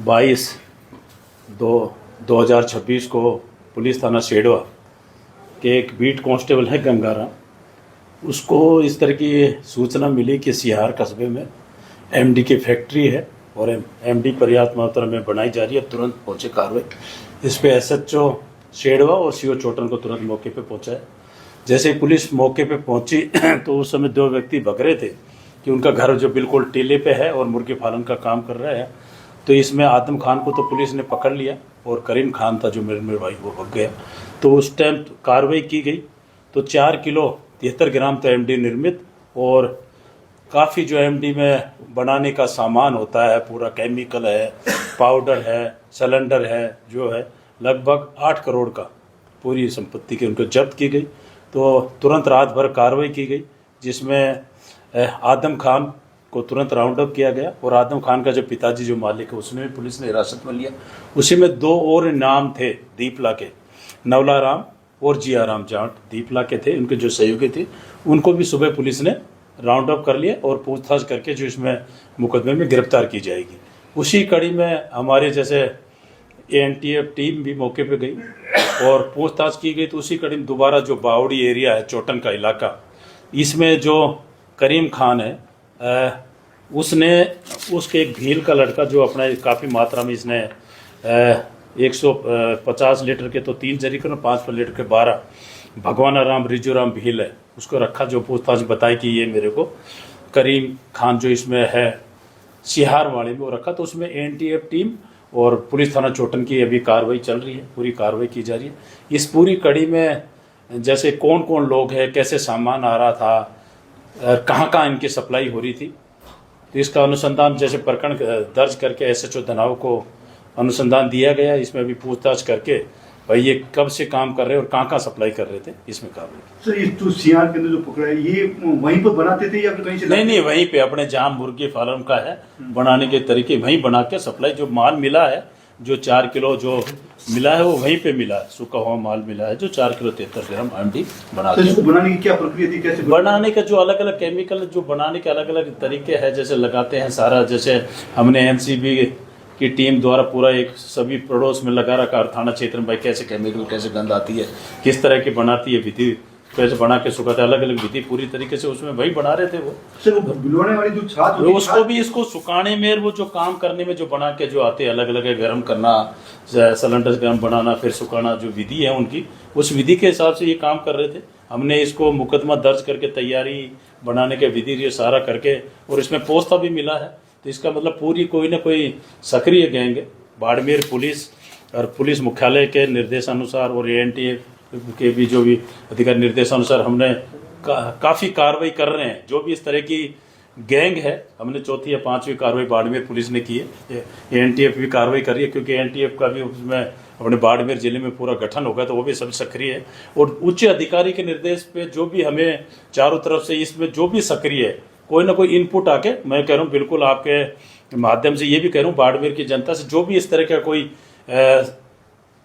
22/2/2026 को पुलिस थाना शेडवा के एक बीट कांस्टेबल है गंगाराम, उसको इस तरह की सूचना मिली कि सिहार कस्बे में एमडी की फैक्ट्री है और एमडी पर्याप्त मात्रा में बनाई जा रही है। तुरंत पहुंचे कार्रवाई इस पे एसएचओ शेडवा और सीओ चोटन को तुरंत मौके पे पहुंचाया। जैसे ही पुलिस मौके पे पहुंची तो उस समय दो व्यक्ति भग रहे थे कि उनका घर जो बिल्कुल टीले पे है और मुर्गी पालन का काम कर रहा है। तो इसमें आदम खान को तो पुलिस ने पकड़ लिया और करीम खान था जो मेरे भाई वो भग गया। तो उस टाइम कार्रवाई की गई तो 4 किलो 73 ग्राम तो एमडी निर्मित और काफ़ी जो एमडी में बनाने का सामान होता है, पूरा केमिकल है, पाउडर है, सिलेंडर है, जो है लगभग 8 करोड़ का पूरी संपत्ति की उनको जब्त की गई। तो तुरंत रात भर कार्रवाई की गई जिसमें आदम खान को तुरंत राउंड अप किया गया और आदम खान का जो पिताजी जो मालिक है उसने भी पुलिस ने हिरासत में लिया। उसी में 2 और नाम थे दीपला के, नवला राम और जियाराम जाट दीपला के थे, उनके जो सहयोगी थे उनको भी सुबह पुलिस ने राउंड अप कर लिया और पूछताछ करके जो इसमें मुकदमे में गिरफ्तार की जाएगी। उसी कड़ी में हमारे जैसे एनटीएफ टीम भी मौके पे गई और पूछताछ की गई। तो उसी कड़ी में दोबारा जो बावड़ी एरिया है, चोटन का इलाका, इसमें जो करीम खान है उसने उसके एक भील का लड़का जो अपना काफ़ी मात्रा में इसने 150 लीटर के तो 3 जरीकन और 5 लीटर के 12 भगवाना राम रिजूराम भील है उसको रखा। जो पूछताछ बताई कि ये मेरे को करीम खान जो इसमें है सिहार वाले में वो रखा। तो उसमें एनटीएफ टीम और पुलिस थाना चोटन की अभी कार्रवाई चल रही है, पूरी कार्रवाई की जा रही है। इस पूरी कड़ी में जैसे कौन कौन लोग हैं, कैसे सामान आ रहा था, कहाँ कहाँ इनकी सप्लाई हो रही थी, तो इसका अनुसंधान जैसे प्रकरण दर्ज करके एसएचओ धनाव को अनुसंधान दिया गया। इसमें भी पूछताछ करके भाई ये कब से काम कर रहे हैं और कहाँ कहाँ सप्लाई कर रहे थे, इसमें कार्रवाई। सर इस तो सियार के अंदर जो पकड़ा है ये वहीं पर बनाते थे या फिर कहीं से? नहीं, वहीं पे अपने जहाँ मुर्गी फार्म का है बनाने के तरीके वहीं बना के सप्लाई, जो माल मिला है जो 4 किलो जो मिला है वो वहीं पे मिला है, सूखा हुआ माल मिला है जो 4 किलो 73 ग्राम एमडी बना के। इसको बनाने की क्या प्रक्रिया थी, कैसे बनाने का जो अलग अलग केमिकल जो बनाने के अलग अलग तरीके हैं, जैसे लगाते हैं सारा, जैसे हमने एनसीबी की टीम द्वारा पूरा एक सभी पड़ोस में लगा रखा और थाना क्षेत्र में भाई कैसे केमिकल कैसे गंध आती है, किस तरह की बनाती है, विधि कैसे बना के सुखाते, अलग अलग विधि पूरी तरीके से उसमें वही बना रहे थे वो। सर वो बिलवाने वाली जो छात होती है उसको भी इसको सुखाने में वो जो काम करने में जो बना के जो आते हैं अलग अलग गर्म करना, सिलेंडर गर्म बनाना, फिर सुखाना, जो विधि है उनकी, उस विधि के हिसाब से ये काम कर रहे थे। हमने इसको मुकदमा दर्ज करके तैयारी बनाने के विधि ये सारा करके और इसमें पोस्ता भी मिला है। तो इसका मतलब पूरी कोई ना कोई सक्रिय गैंग है। बाड़मेर पुलिस और पुलिस मुख्यालय के निर्देशानुसार और एएनटीएफ के भी जो भी अधिकारी निर्देशानुसार हमने काफ़ी कार्रवाई कर रहे हैं। जो भी इस तरह की गैंग है हमने 4थी या 5वीं कार्रवाई बाड़मेर पुलिस ने की है। एएनटीएफ भी कार्रवाई कर रही है क्योंकि एएनटीएफ का भी उसमें अपने बाड़मेर जिले में पूरा गठन होगा तो वो भी सब सक्रिय है। और उच्च अधिकारी के निर्देश पे जो भी हमें चारों तरफ से इसमें जो भी सक्रिय है, कोई ना कोई इनपुट आके, मैं कह रहा हूँ बिल्कुल आपके माध्यम से ये भी कह रहा हूँ बाड़मेर की जनता से, जो भी इस तरह का कोई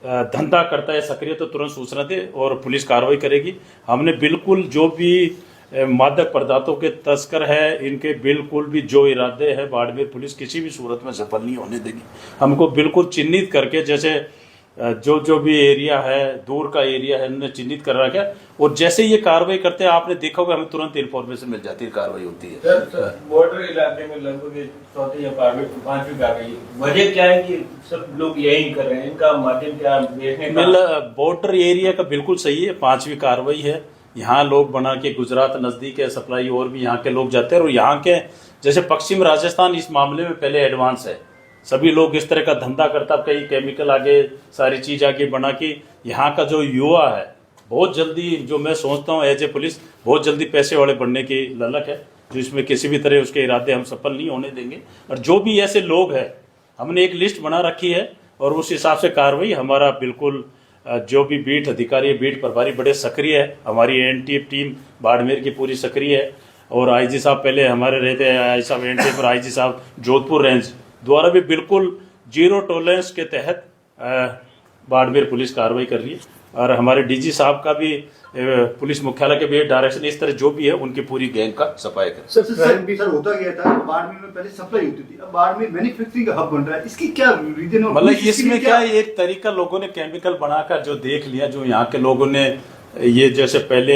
धंधा करता है सक्रिय तो तुरंत सूचना दे और पुलिस कार्रवाई करेगी। हमने बिल्कुल जो भी मादक पदार्थों के तस्कर है इनके बिल्कुल भी जो इरादे हैं बाड़मेर पुलिस किसी भी सूरत में सफल नहीं होने देगी। हमको बिल्कुल चिन्हित करके जैसे जो भी एरिया है, दूर का एरिया है, हमने चिन्हित कर रखा है और जैसे ये कार्रवाई करते हैं आपने देखा होगा हमें तुरंत इन्फॉर्मेशन मिल जाती है, कार्रवाई होती है। सर बॉर्डर इलाके में लगभग 4थी या 5वीं कार्रवाई, वजह क्या है कि सब लोग यही कर रहे हैं, इनका माध्यम क्या देखने का? बॉर्डर एरिया का बिल्कुल सही है, 5वीं कार्रवाई है। यहाँ लोग बना के गुजरात नजदीक है, सप्लाई और भी यहाँ के लोग जाते हैं और यहाँ के जैसे पश्चिम राजस्थान इस मामले में पहले एडवांस है। सभी लोग इस तरह का धंधा करता, कई केमिकल आगे सारी चीज आगे बना के यहाँ का जो युवा है बहुत जल्दी, जो मैं सोचता हूँ एज ए पुलिस, बहुत जल्दी पैसे वाले बनने की ललक है, जो इसमें किसी भी तरह उसके इरादे हम सफल नहीं होने देंगे। और जो भी ऐसे लोग हैं हमने एक लिस्ट बना रखी है और उस हिसाब से कार्रवाई हमारा बिल्कुल, जो भी बीट अधिकारी बीट प्रभारी बड़े सक्रिय है, हमारी एएनटीएफ टीम बाड़मेर की पूरी सक्रिय है और आईजी साहब पहले हमारे रहते हैं, आई साहब एएनटीएफ और आईजी साहब जोधपुर रेंज द्वारा भी बिल्कुल जीरो टॉलरेंस के तहत बाड़मेर पुलिस कार्रवाई कर रही है और हमारे डीजी साहब का भी पुलिस मुख्यालय के भी डायरेक्शन, इस तरह जो भी है उनकी पूरी गैंग का सफाई करें। सर होता गया था बाड़मेर में पहले सप्लाई होती थी, अब बाड़मेर मैन्युफैक्चरिंग का हब बन रहा है, इसकी क्या रीजन? मतलब इसमें क्या एक तरीका लोगों ने केमिकल बनाकर जो देख लिया, जो यहाँ के लोगों ने ये जैसे पहले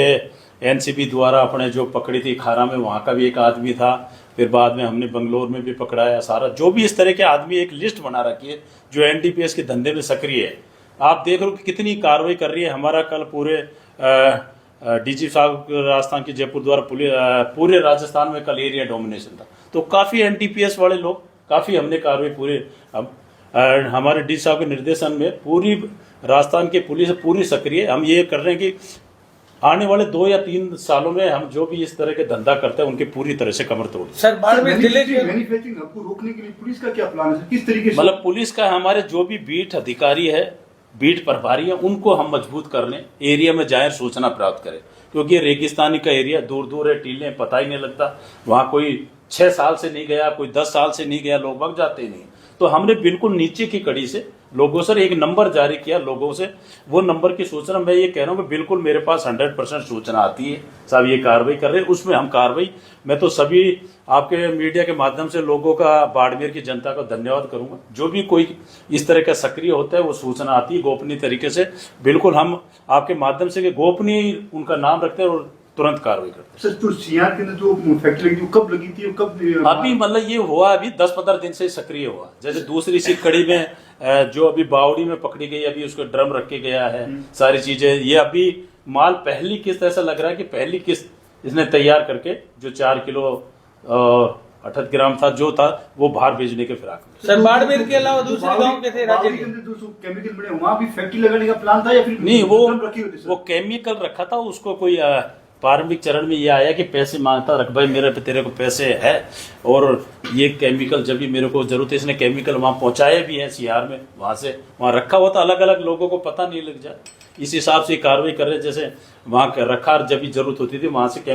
एनसीबी द्वारा अपने जो पकड़ी थी खारा में, वहाँ का भी एक आदमी था, फिर बाद में हमने बंगलोर में भी पकड़ाया, सारा जो भी इस तरह के आदमी एक लिस्ट बना रखी है जो एनडीपीएस के धंधे में सक्रिय है। आप देख रहे हो कि कितनी कार्रवाई कर रही है। हमारा कल पूरे डीजी साहब राजस्थान की जयपुर द्वारा पूरे राजस्थान में कल एरिया डोमिनेशन था, तो काफ़ी एनडीपीएस वाले लोग, काफ़ी हमने कार्रवाई पूरे हमारे डीजी साहब के निर्देशन में पूरी राजस्थान की पुलिस पूरी सक्रिय। हम ये कर रहे हैं कि आने वाले 2 या 3 सालों में हम जो भी इस तरह के धंधा करते हैं उनकी पूरी तरह से कमर तोड़। सर बाड़मेर जिले के मैन्युफैक्चरिंग हब को रोकने के लिए पुलिस का क्या प्लान है? किस तरीके से? मतलब पुलिस का हमारे जो भी बीट अधिकारी है, बीट प्रभारी है, उनको हम मजबूत करने एरिया में जाए, सूचना प्राप्त करें, क्योंकि ये रेगिस्तानी का एरिया दूर दूर है, टीले पता ही नहीं लगता, वहाँ कोई 6 साल से नहीं गया, कोई 10 साल से नहीं गया, लोग भाग जाते ही नहीं। तो हमने बिल्कुल नीचे की कड़ी से लोगों से एक नंबर जारी किया, लोगों से वो नंबर की सूचना, मैं ये कह रहा हूँ कि बिल्कुल मेरे पास 100% सूचना आती है, सब ये कार्रवाई कर रहे हैं, उसमें हम कार्रवाई, मैं तो सभी आपके मीडिया के माध्यम से लोगों का, बाड़मेर की जनता का धन्यवाद करूंगा। जो भी कोई इस तरह का सक्रिय होता है वो सूचना आती है गोपनीय तरीके से, बिल्कुल हम आपके माध्यम से गोपनीय उनका नाम रखते हैं और तुरंत कार्रवाई करते हैं। सर तो सीआर के अंदर जो फैक्ट्री लगी थी कब लगी थी और कब? अभी मतलब ये हुआ अभी 10-15 दिन से सक्रिय हुआ। जैसे दूसरी सी कड़ी में जो अभी बावड़ी में पकड़ी गई, अभी उसको ड्रम रखे गया है, सारी चीजें, ये अभी माल पहली किस्त ऐसा लग रहा है कि पहली किस्त इसने तैयार करके जो 4 किलो 68 ग्राम था जो था वो बाहर भेजने के फिराक में। सर बाड़मेर के अलावा दूसरे गांव के थे राज्य के अंदर जो केमिकल बने वहाँ भी फैक्ट्री लगाने का प्लान था या फिर नहीं? रखी होती? वो केमिकल रखा था, उसको कोई प्रारंभिक चरण में ये आया कि पैसे मांगता, रख भाई मेरे पे तेरे को पैसे है और ये केमिकल जब भी मेरे को जरूरत है, इसने केमिकल वहाँ पहुँचाया भी है सीआर में, वहाँ से वहाँ रखा हुआ था, अलग अलग लोगों को पता नहीं लग जाए, इस हिसाब से कार्रवाई कर रहे, जैसे वहाँ रखा जब भी जरूरत होती थी वहाँ से